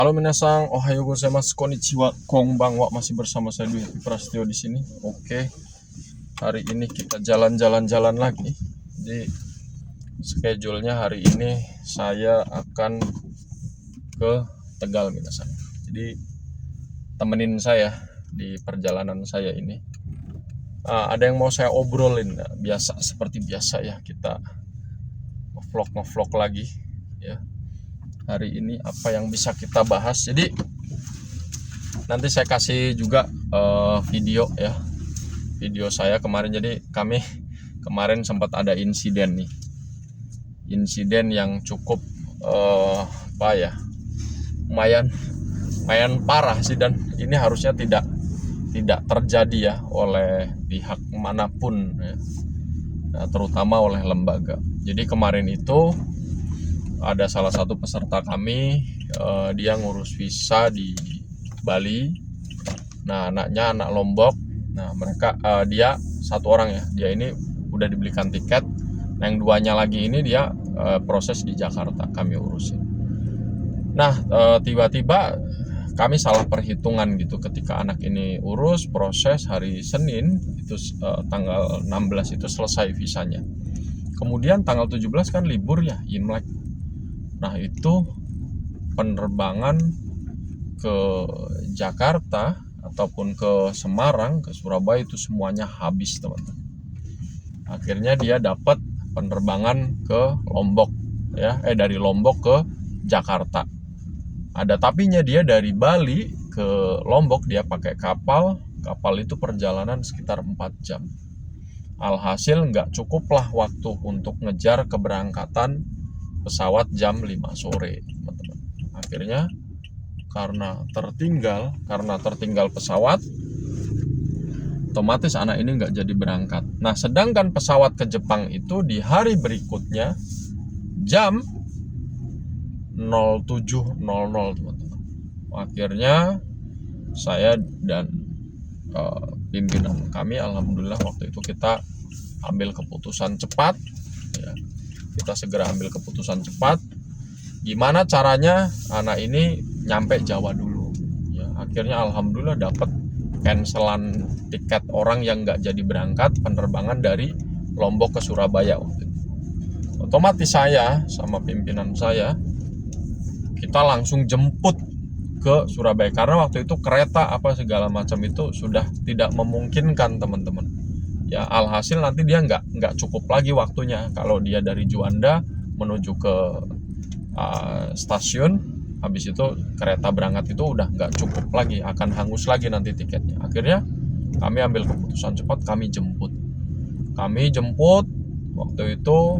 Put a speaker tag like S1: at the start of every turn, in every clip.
S1: Halo minasang, ohayo gozaimasu, konnichiwa, konbanwa, masih bersama saya Dwi Prasetyo di sini. Oke, hari ini kita jalan-jalan lagi. Jadi schedule-nya hari ini saya akan ke Tegal minasang. Jadi temenin saya di perjalanan saya ini. Ada yang mau saya obrolin, biasa seperti biasa ya, kita ngevlog lagi ya. Hari ini apa yang bisa kita bahas. Jadi nanti saya kasih juga video ya, video saya kemarin. Jadi kami kemarin sempat ada insiden yang cukup lumayan parah sih, dan ini harusnya tidak terjadi ya oleh pihak manapun ya. Nah, terutama oleh lembaga. Jadi kemarin itu ada salah satu peserta kami, dia ngurus visa di Bali. Nah, anaknya anak Lombok. Nah, mereka dia satu orang ya, dia ini udah dibelikan tiket. Nah, yang duanya lagi ini dia proses di Jakarta, kami urusin. Nah, tiba-tiba kami salah perhitungan gitu ketika anak ini urus proses hari Senin itu, tanggal 16 itu selesai visanya. Kemudian tanggal 17 kan libur ya, Imlek. Nah, itu penerbangan ke Jakarta ataupun ke Semarang, ke Surabaya itu semuanya habis, teman-teman. Akhirnya dia dapat penerbangan ke Lombok ya, dari Lombok ke Jakarta. Ada tapinya, dia dari Bali ke Lombok dia pakai kapal itu perjalanan sekitar 4 jam. Alhasil nggak cukup lah waktu untuk ngejar keberangkatan pesawat jam 5 sore, teman-teman. Akhirnya karena tertinggal pesawat, otomatis anak ini nggak jadi berangkat. Nah, sedangkan pesawat ke Jepang itu di hari berikutnya jam 07.00, teman-teman. Akhirnya saya dan pimpinan kami, alhamdulillah waktu itu kita ambil keputusan cepat ya. Kita segera ambil keputusan cepat. Gimana caranya anak ini nyampe Jawa dulu ya. Akhirnya alhamdulillah dapat cancelan tiket orang yang nggak jadi berangkat penerbangan dari Lombok ke Surabaya waktu itu. Otomatis saya sama pimpinan saya, kita langsung jemput ke Surabaya karena waktu itu kereta apa segala macam itu sudah tidak memungkinkan, teman-teman. Ya, alhasil nanti dia nggak cukup lagi waktunya. Kalau dia dari Juanda menuju ke stasiun, habis itu kereta berangkat itu udah nggak cukup lagi, akan hangus lagi nanti tiketnya. Akhirnya kami ambil keputusan cepat, kami jemput waktu itu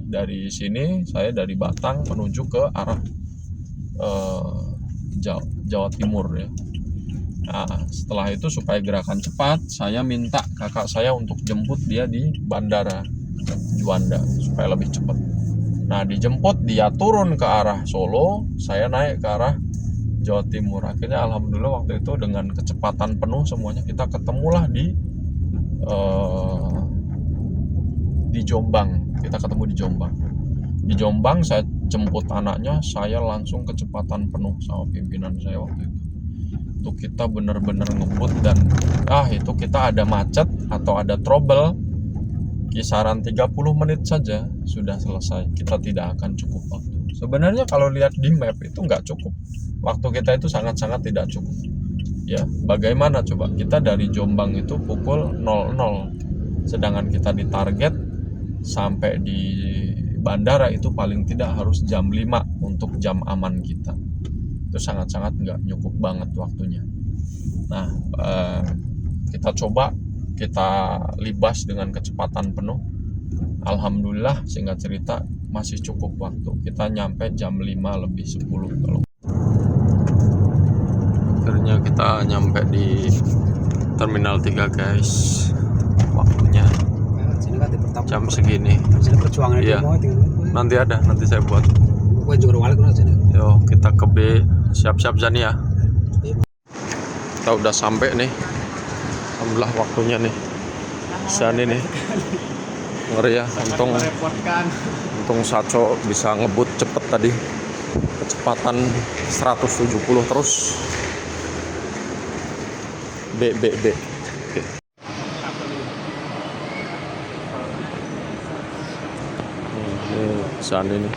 S1: dari sini, saya dari Batang menuju ke arah Jawa Timur ya. Nah, setelah itu supaya gerakan cepat, saya minta kakak saya untuk jemput dia di Bandara Juanda supaya lebih cepat. Nah, dijemput, dia turun ke arah Solo, saya naik ke arah Jawa Timur. Akhirnya alhamdulillah waktu itu dengan kecepatan penuh semuanya, kita ketemulah di Jombang. Kita ketemu di Jombang. Di Jombang saya jemput anaknya, saya langsung kecepatan penuh sama pimpinan saya waktu itu. Itu kita benar-benar ngebut, dan itu kita ada macet atau ada trouble kisaran 30 menit saja sudah selesai. Kita tidak akan cukup waktu. Sebenarnya kalau lihat di map itu nggak cukup. Waktu kita itu sangat-sangat tidak cukup. Ya, bagaimana coba kita dari Jombang itu pukul 00, sedangkan kita ditarget sampai di bandara itu paling tidak harus jam 5 untuk jam aman kita. Itu sangat-sangat nggak cukup banget waktunya. Nah, kita coba, kita libas dengan kecepatan penuh. Alhamdulillah, singkat cerita masih cukup waktu. Kita nyampe jam 5 lebih 10 kalau. Akhirnya kita nyampe di Terminal 3 guys. Waktunya jam segini. Iya. Nanti saya buat. Yo, kita ke B. Siap-siap Zania. Kita udah sampai nih. Alhamdulillah waktunya nih. Zani nih. Ngeri ya. Untung Saco bisa ngebut cepet tadi. kecepatan 170 terus. B. Oke. Ini saat ini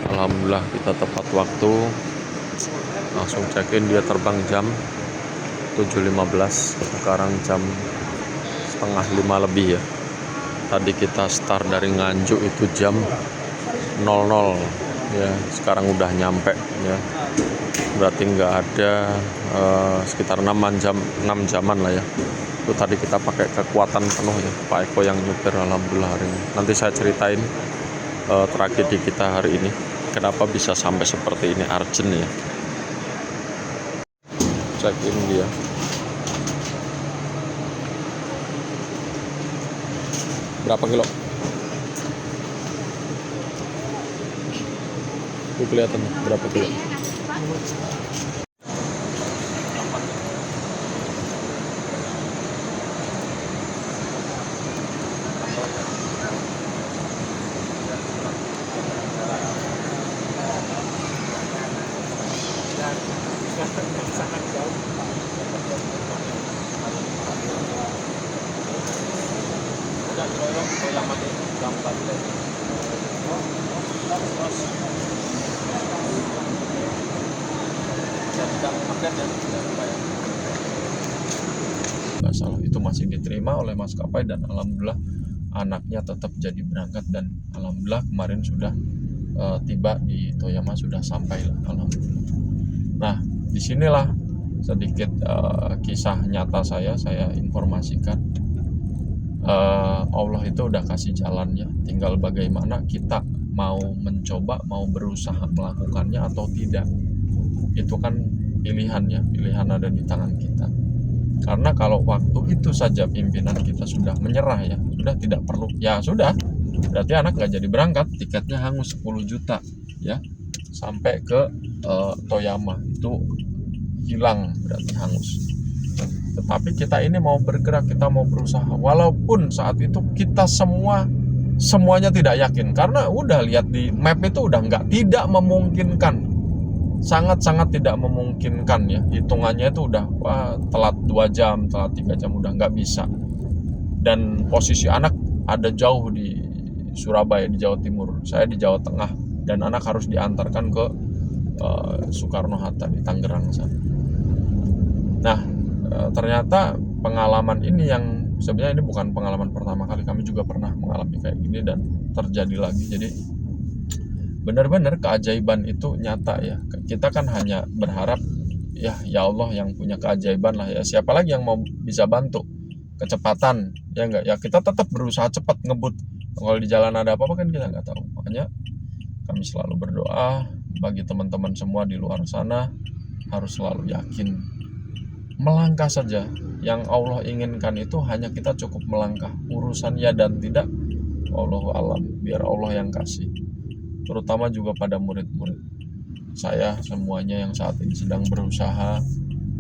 S1: alhamdulillah kita tepat waktu, langsung check-in. Dia terbang jam 7.15, sekarang jam 4:30 lebih ya. Tadi kita start dari Nganjuk itu jam 00 ya, sekarang udah nyampe ya. Berarti nggak ada sekitar 6 jaman lah ya. Itu tadi kita pakai kekuatan penuh ya, Pak Eko yang nyupir alhamdulillah hari ini. Nanti saya ceritain tragedi kita hari ini, kenapa bisa sampai seperti ini, urgent ya. Check in dia. Berapa kilo? Itu kelihatan berapa kilo?
S2: Sangat jauh.
S1: Nggak salah, itu masih diterima oleh maskapai dan alhamdulillah anaknya tetap jadi berangkat, dan alhamdulillah kemarin sudah tiba di Toyama, sudah sampai lah, alhamdulillah. Nah, disinilah sedikit kisah nyata saya informasikan. Allah itu udah kasih jalannya, tinggal bagaimana kita mau mencoba, mau berusaha melakukannya atau tidak. Itu kan pilihan ya, pilihan ada di tangan kita. Karena kalau waktu itu saja pimpinan kita sudah menyerah ya, sudah tidak perlu, ya sudah, berarti anak nggak jadi berangkat, tiketnya hangus 10 juta ya, sampai ke Toyama itu hilang, berarti hangus. Tetapi kita ini mau bergerak, kita mau berusaha, walaupun saat itu kita semuanya tidak yakin, karena udah lihat di map itu udah tidak memungkinkan, sangat-sangat tidak memungkinkan ya. Hitungannya itu udah telat 2 jam, telat 3 jam, udah nggak bisa. Dan posisi anak ada jauh di Surabaya, di Jawa Timur, saya di Jawa Tengah, dan anak harus diantarkan ke Soekarno-Hatta di Tangerang sana. Nah, ternyata pengalaman ini yang sebenarnya ini bukan pengalaman pertama kali, kami juga pernah mengalami kayak gini dan terjadi lagi. Jadi benar-benar keajaiban itu nyata ya. Kita kan hanya berharap ya Allah yang punya keajaiban lah ya. Siapa lagi yang mau bisa bantu kecepatan ya enggak ya, kita tetap berusaha cepat ngebut. Kalau di jalan ada apa-apa kan kita nggak tahu. Makanya kami selalu berdoa bagi teman-teman semua di luar sana, harus selalu yakin, melangkah saja. Yang Allah inginkan itu hanya kita cukup melangkah. Urusan ya dan tidak, wallahu alam, biar Allah yang kasih. Terutama juga pada murid-murid saya semuanya yang saat ini sedang berusaha,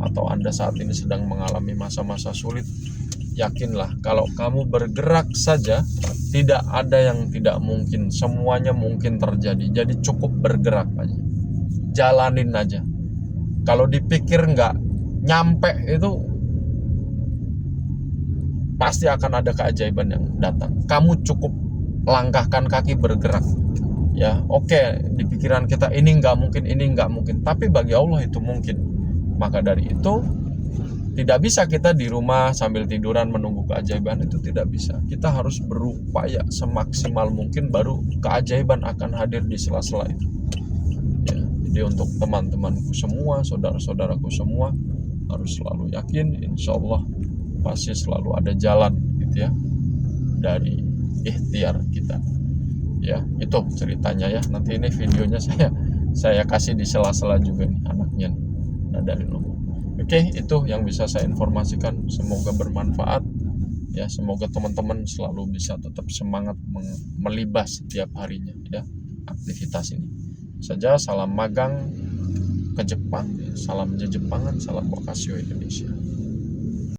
S1: atau Anda saat ini sedang mengalami masa-masa sulit, yakinlah kalau kamu bergerak saja, tidak ada yang tidak mungkin, semuanya mungkin terjadi. Jadi cukup bergerak aja, jalanin aja. Kalau dipikir nggak nyampe itu pasti akan ada keajaiban yang datang. Kamu cukup langkahkan kaki, bergerak ya. Oke, di pikiran kita ini nggak mungkin, tapi bagi Allah itu mungkin. Maka dari itu tidak bisa kita di rumah sambil tiduran menunggu keajaiban, itu tidak bisa. Kita harus berupaya semaksimal mungkin, baru keajaiban akan hadir di sela-sela itu ya. Jadi untuk teman-temanku semua, saudara-saudaraku semua, harus selalu yakin, insya Allah pasti selalu ada jalan gitu ya, dari ikhtiar kita ya. Itu ceritanya ya. Nanti ini videonya saya kasih di sela-sela juga nih anaknya nih. Nah, dari Lombok. Oke, itu yang bisa saya informasikan. Semoga bermanfaat ya. Semoga teman-teman selalu bisa tetap semangat melibas setiap harinya ya aktivitas ini saja. Salam magang ke Jepang, salam Jepangan, salam Wakasio Indonesia.